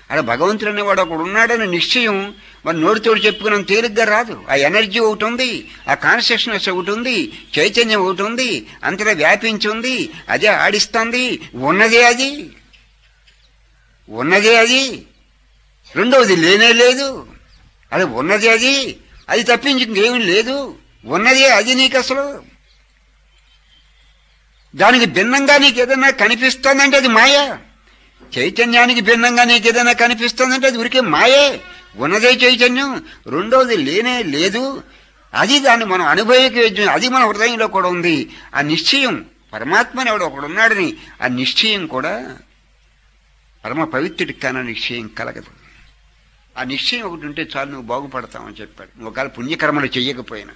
అలా భగవంతుడు అనేవాడు ఒకడు ఉన్నాడని నిశ్చయం మరి నోటితోడు చెప్పుకున్నాం తేలిగ్గా రాదు. ఆ ఎనర్జీ ఒకటి ఉంది, ఆ కాన్షియస్నెస్ ఒకటి ఉంది, చైతన్యం ఒకటి ఉంది, అంతటా వ్యాపించి ఉంది, అదే ఆడిస్తుంది. ఉన్నదే అది, ఉన్నదే అది. రెండవది లేనే లేదు. అది ఉన్నది అది, అది తప్పించి ఇంకేమీ లేదు. ఉన్నదే అది నీకు అసలు. దానికి భిన్నంగా నీకు ఏదైనా కనిపిస్తుందంటే అది మాయ. చైతన్యానికి భిన్నంగా నీకు ఏదైనా కనిపిస్తుందంటే అది ఉరికే మాయే. ఉన్నదే చైతన్యం. రెండవది లేనే లేదు. అది దాన్ని మనం అనుభవించ, అది మన హృదయంలో కూడా ఉంది. ఆ నిశ్చయం పరమాత్మని ఎవడు ఒకడు ఉన్నాడని ఆ నిశ్చయం కూడా పరమ పవిత్రుడికి కానీ నిశ్చయం కలగదు. ఆ నిశ్చయం ఒకటి ఉంటే చాలు నువ్వు బాగుపడతావని చెప్పాడు. ఒకవేళ పుణ్యకర్మలు చెయ్యకపోయినా.